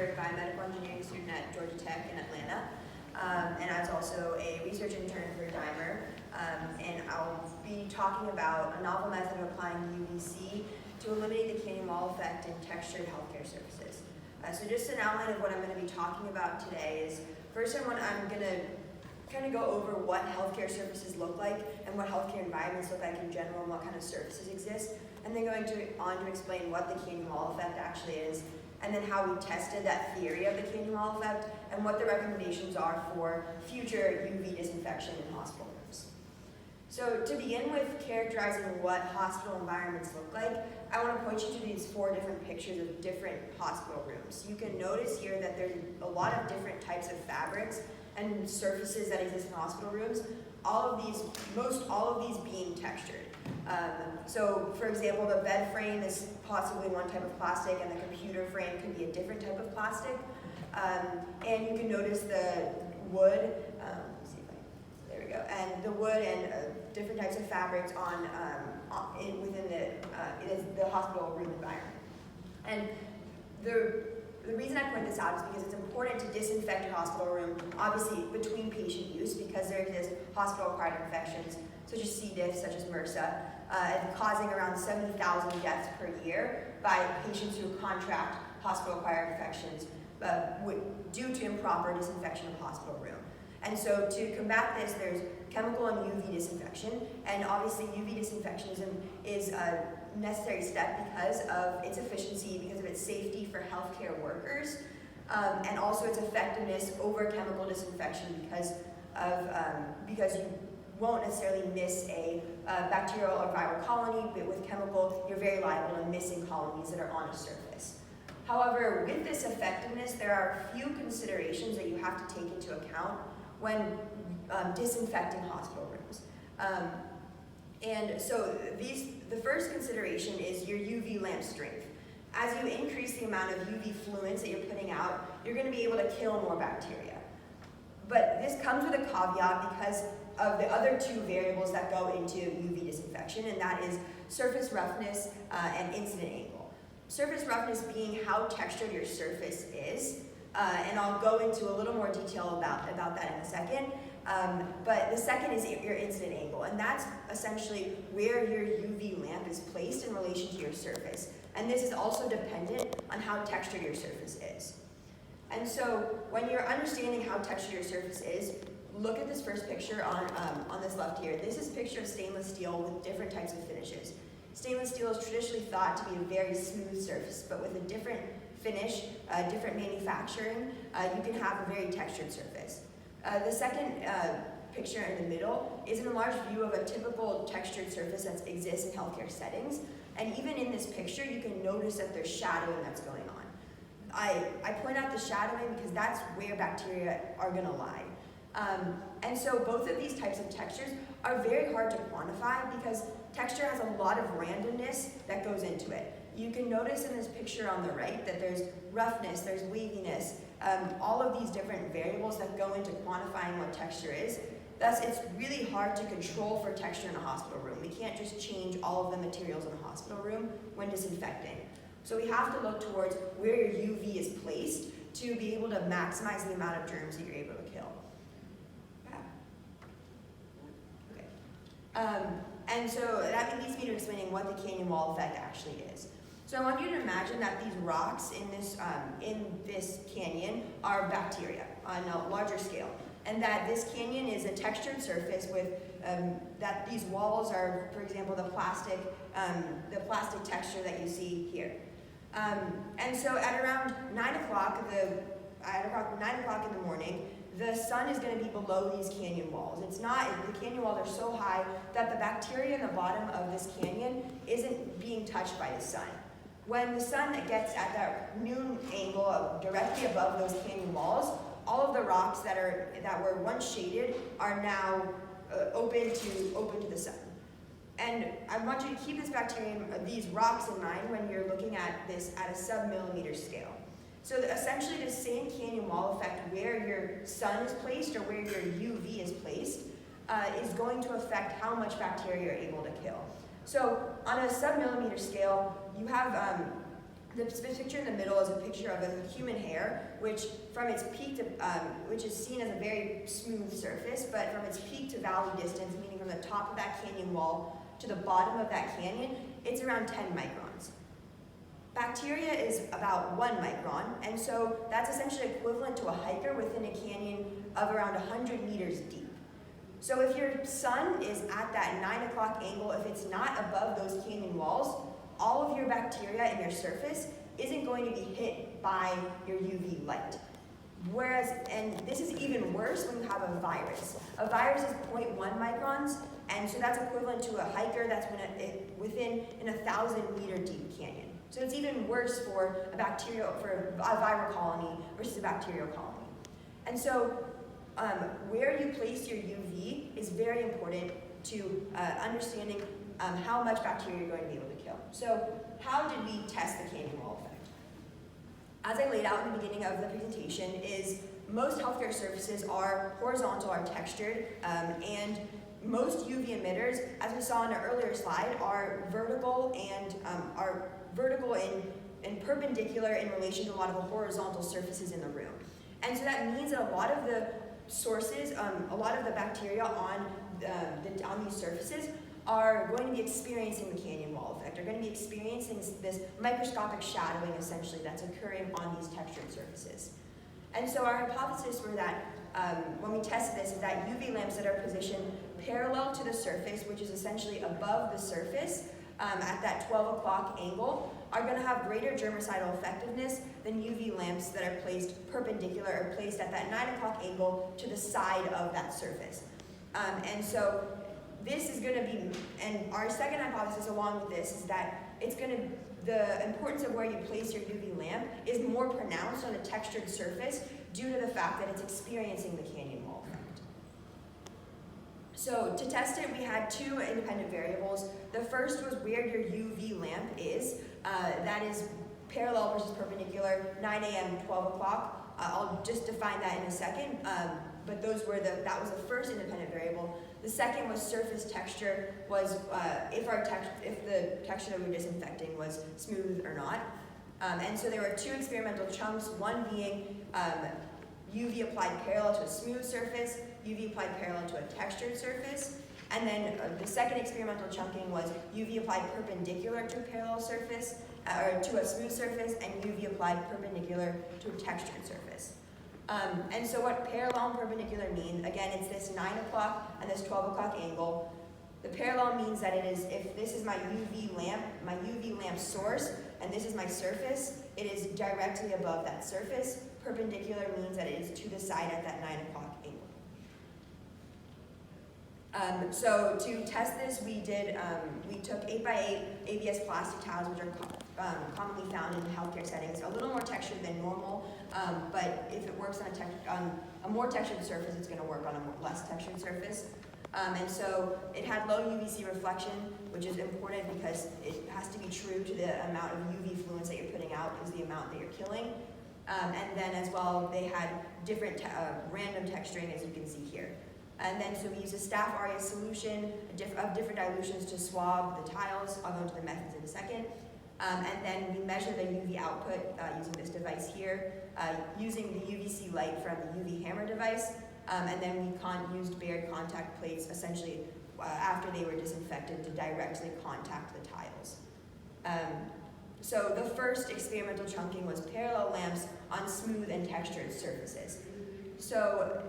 year biomedical engineering student at Georgia Tech in Atlanta. And I was also a research intern for Dimer. And I'll be talking about a novel method of applying UVC to eliminate the canyon wall effect in textured healthcare services. So just an outline of what I'm going to be talking about today is, first I'm going to kind of go over what healthcare services look like and what healthcare environments look like in general and what kind of services exist. And then going on to explain what the canyon wall effect actually is, and then how we tested that theory of the canyon wall effect and what the recommendations are for future UV disinfection in hospital rooms. So to begin with characterizing what hospital environments look like, I want to point you to these 4 different pictures of different hospital rooms. You can notice here that there's a lot of different types of fabrics and surfaces that exist in hospital rooms, most all of these being textured. So for example, the bed frame is possibly one type of plastic and the computer frame can be a different type of plastic. And you can notice the wood, there we go, and the wood and different types of fabrics within the hospital room environment. And the reason I point this out is because it's important to disinfect your hospital room, obviously between patient use, because there exist hospital-acquired infections such as C. diff, such as MRSA, causing around 70,000 deaths per year by patients who contract hospital-acquired infections due to improper disinfection of the hospital room. And so to combat this, there's chemical and UV disinfection, and obviously UV disinfection is a necessary step because of its efficiency, because of its safety for healthcare workers, and also its effectiveness over chemical disinfection because you won't necessarily miss a bacterial or viral colony, but with chemical, you're very liable to missing colonies that are on a surface. However, with this effectiveness, there are a few considerations that you have to take into account when disinfecting hospital rooms. And so the first consideration is your UV lamp strength. As you increase the amount of UV fluence that you're putting out, you're going to be able to kill more bacteria. But this comes with a caveat because of the other 2 variables that go into UV disinfection, and that is surface roughness and incident angle. Surface roughness being how textured your surface is, and I'll go into a little more detail about that in a second. But the second is your incident angle, and that's essentially where your UV lamp is placed in relation to your surface. And this is also dependent on how textured your surface is. And so when you're understanding how textured your surface is, look at this first picture on this left here. This is a picture of stainless steel with different types of finishes. Stainless steel is traditionally thought to be a very smooth surface, but with a different finish, different manufacturing, you can have a very textured surface. The second picture in the middle is an enlarged view of a typical textured surface that exists in healthcare settings. And even in this picture, you can notice that there's shadowing that's going on. I point out the shadowing because that's where bacteria are going to lie. And so both of these types of textures are very hard to quantify because texture has a lot of randomness that goes into it. You can notice in this picture on the right that there's roughness, there's waviness, all of these different variables that go into quantifying what texture is. Thus, it's really hard to control for texture in a hospital room. We can't just change all of the materials in a hospital room when disinfecting. So we have to look towards where your UV is placed to be able to maximize the amount of germs that you're able to kill. Okay. And so that leads me to explaining what the canyon wall effect actually is. So I want you to imagine that these rocks in this canyon are bacteria on a larger scale, and that this canyon is a textured surface with that these walls are, for example, the plastic texture that you see here. And so at around 9 o'clock in the morning, the sun is going to be below these canyon walls. The canyon walls are so high that the bacteria in the bottom of this canyon isn't being touched by the sun. When the sun gets at that noon angle directly above those canyon walls, all of the rocks that were once shaded are now open to the sun. And I want you to keep these rocks in mind when you're looking at this at a sub-millimeter scale. So essentially the same canyon wall effect where your sun is placed or where your UV is placed is going to affect how much bacteria you're able to kill. So on a sub-millimeter scale, you have the picture in the middle is a picture of a human hair, which from its peak to, which is seen as a very smooth surface, but from its peak to valley distance, meaning from the top of that canyon wall to the bottom of that canyon, it's around 10 microns. Bacteria is about 1 micron, and so that's essentially equivalent to a hiker within a canyon of around 100 meters deep. So if your sun is at that 9 o'clock angle, if it's not above those canyon walls, all of your bacteria in your surface isn't going to be hit by your UV light. Whereas, and this is even worse when you have a virus. A virus is 0.1 microns, and so that's equivalent to a hiker that's within an 1,000-meter deep canyon. So it's even worse for a viral colony versus a bacterial colony. And so where you place your UV is very important to understanding how much bacteria you're going to be able to kill. So how did we test the canyon wall effect? As I laid out in the beginning of the presentation, is most healthcare surfaces are horizontal or textured, and most UV emitters, as we saw in our earlier slide, are vertical and and perpendicular in relation to a lot of the horizontal surfaces in the room. And so that means that a lot of the sources, a lot of the bacteria on these surfaces are going to be experiencing the canyon wall effect, are going to be experiencing this microscopic shadowing essentially that's occurring on these textured surfaces. And so our hypothesis were that when we tested this is that UV lamps that are positioned parallel to the surface, which is essentially above the surface at that 12 o'clock angle, are going to have greater germicidal effectiveness than UV lamps that are placed perpendicular or placed at that 9 o'clock angle to the side of that surface. And so this is going to be, and our second hypothesis along with this is that it's going to, the importance of where you place your UV lamp is more pronounced on a textured surface due to the fact that it's experiencing the canyon wall effect. So to test it, we had two independent variables. The first was where your UV lamp is. That is parallel versus perpendicular, 9 a.m., 12 o'clock. I'll just define that in a second, but that was the first independent variable. The second was surface texture, was if the texture that we were disinfecting was smooth or not. And so there were two experimental chunks, one being UV applied parallel to a smooth surface, UV applied parallel to a textured surface, and then the second experimental chunking was UV applied perpendicular to a parallel surface, or to a smooth surface, and UV applied perpendicular to a textured surface. And so what parallel and perpendicular mean, again, it's this 9 o'clock and this 12 o'clock angle. The parallel means that it is, if this is my UV lamp source, and this is my surface, it is directly above that surface. Perpendicular means that it is to the side at that 9 o'clock angle. So to test this, we took 8x8 ABS plastic towels, which are commonly found in healthcare settings, a little more textured than normal, but if it works on a more textured surface, it's going to work on a less textured surface. And so it had low UVC reflection, which is important because it has to be true to the amount of UV fluence that you're putting out is the amount that you're killing. And then as well, they had different random texturing, as you can see here. And then so we use a Staph aureus solution of different dilutions to swab the tiles. I'll go into the methods in a second. And then we measure the UV output using this device here, using the UVC light from the UV hammer device. And then we used bared contact plates essentially after they were disinfected to directly contact the tiles. So the first experimental chunking was parallel lamps on smooth and textured surfaces. So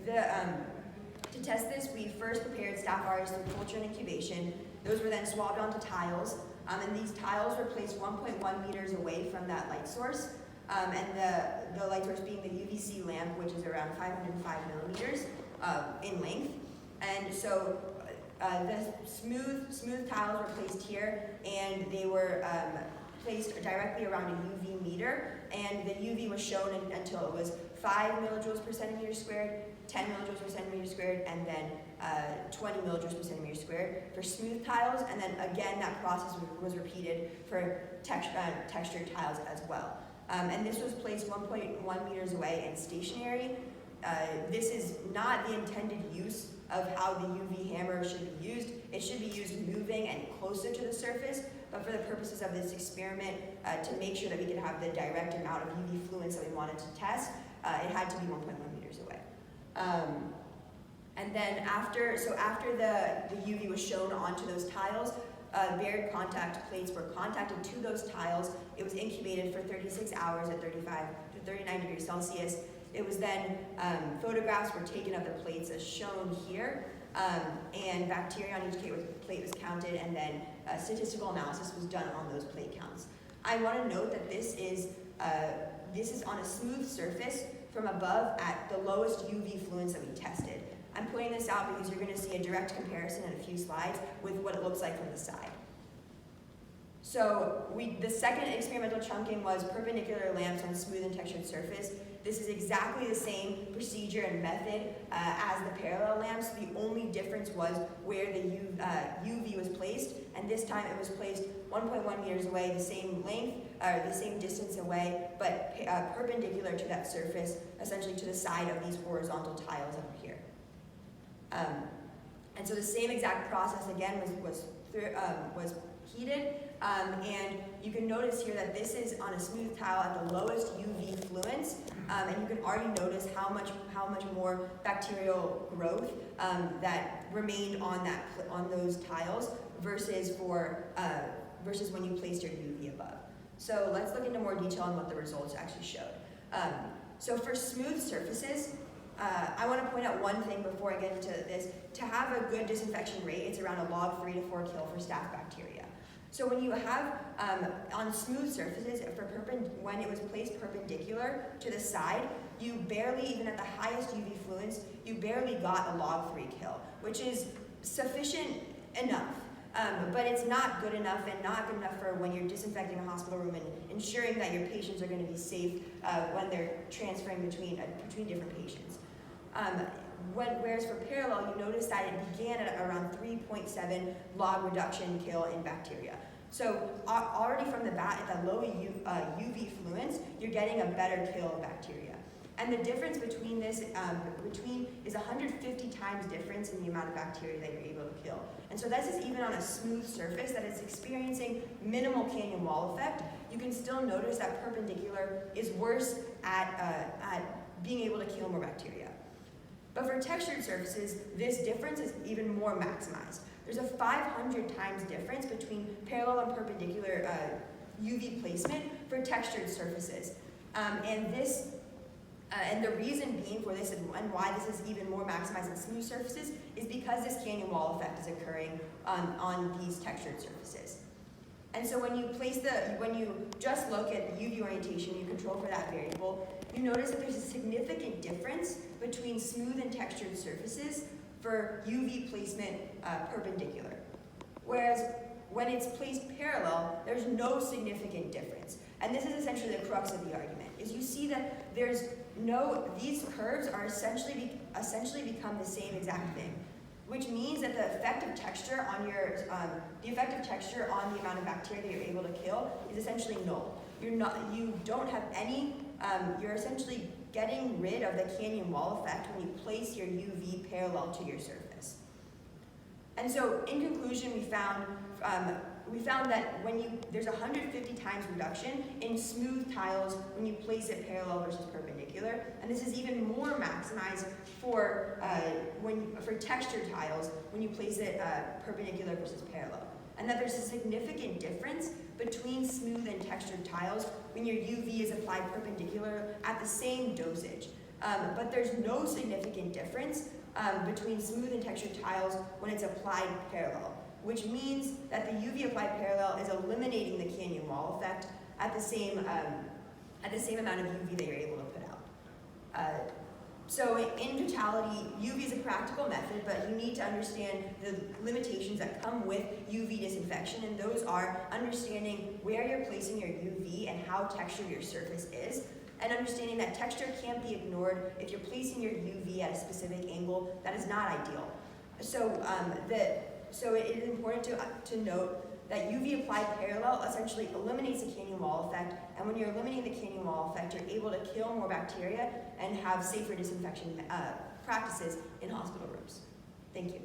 to test this, we first prepared Staph aureus through culture and incubation. Those were then swabbed onto tiles, and these tiles were placed 1.1 meters away from that light source, and the light source being the UVC lamp, which is around 505 millimeters in length. And so the smooth tiles were placed here, and they were placed directly around a UV meter, and the UV was shown until it was 5 millijoules per centimeter squared, 10 millijoules per centimeter squared, and then 20 millijoules per centimeter squared for smooth tiles, and then again that process was repeated for textured tiles as well. And this was placed 1.1 meters away and stationary. This is not the intended use of how the UV hammer should be used. It should be used moving and closer to the surface, but for the purposes of this experiment, to make sure that we could have the direct amount of UV fluence that we wanted to test, it had to be 1.1 meters away. And then after the UV was shown onto those tiles, bared contact plates were contacted to those tiles. It was incubated for 36 hours at 35 to 39 degrees Celsius. It was then, photographs were taken of the plates as shown here, and bacteria on each plate was counted, and then statistical analysis was done on those plate counts. I want to note that this is on a smooth surface from above at the lowest UV fluence that we tested. I'm pointing this out because you're going to see a direct comparison in a few slides with what it looks like from the side. So the second experimental chunking was perpendicular lamps on smooth and textured surface. This is exactly the same procedure and method as the parallel lamps. The only difference was where the UV was placed, and this time it was placed 1.1 meters away, the same length, or the same distance away, but perpendicular to that surface, essentially to the side of these horizontal tiles over here. And so the same exact process again was heated, and you can notice here that this is on a smooth tile at the lowest UV fluence, and you can already notice how much more bacterial growth that remained on those tiles versus when you placed your UV above. So let's look into more detail on what the results actually showed. So for smooth surfaces, I want to point out one thing before I get into this. To have a good disinfection rate, it's around a log 3 to 4 kill for staph bacteria. So when you have, on smooth surfaces, when it was placed perpendicular to the side, you barely, even at the highest UV fluence, you barely got a log 3 kill, which is sufficient enough. But it's not good enough, and not good enough for when you're disinfecting a hospital room and ensuring that your patients are going to be safe when they're transferring between different patients. Whereas for parallel, you notice that it began at around 3.7 log reduction kill in bacteria. So already from the bat, at the low UV fluence, you're getting a better kill of bacteria. And the difference between this is 150 times difference in the amount of bacteria that you're able to kill. And so this is even on a smooth surface that is experiencing minimal canyon wall effect. You can still notice that perpendicular is worse at being able to kill more bacteria. But for textured surfaces, this difference is even more maximized. There's a 500 times difference between parallel and perpendicular UV placement for textured surfaces. And the reason being for this and why this is even more maximized in smooth surfaces is because this canyon wall effect is occurring on these textured surfaces. And so when you just look at UV orientation, you control for that variable, you notice that there's a significant difference between smooth and textured surfaces for UV placement perpendicular. Whereas when it's placed parallel, there's no significant difference. And this is essentially the crux of the argument, is you see that these curves are essentially become the same exact thing, which means that the effective texture on the amount of bacteria that you're able to kill is essentially null. You don't have any, you're essentially getting rid of the canyon wall effect when you place your UV parallel to your surface. And so in conclusion, we found that there's 150 times reduction in smooth tiles when you place it parallel versus perpendicular, and this is even more maximized for textured tiles when you place it perpendicular versus parallel. And that there's a significant difference between smooth and textured tiles when your UV is applied perpendicular at the same dosage. But there's no significant difference between smooth and textured tiles when it's applied parallel, which means that the UV applied parallel is eliminating the canyon wall effect at the same amount of UV that you're able to put out. So in totality, UV is a practical method, but you need to understand the limitations that come with UV disinfection, and those are understanding where you're placing your UV and how textured your surface is, and understanding that texture can't be ignored. If you're placing your UV at a specific angle, that is not ideal. So it is important to note that UV applied parallel essentially eliminates the canyon wall effect, and when you're eliminating the canyon wall effect, you're able to kill more bacteria and have safer disinfection practices in hospital rooms. Thank you.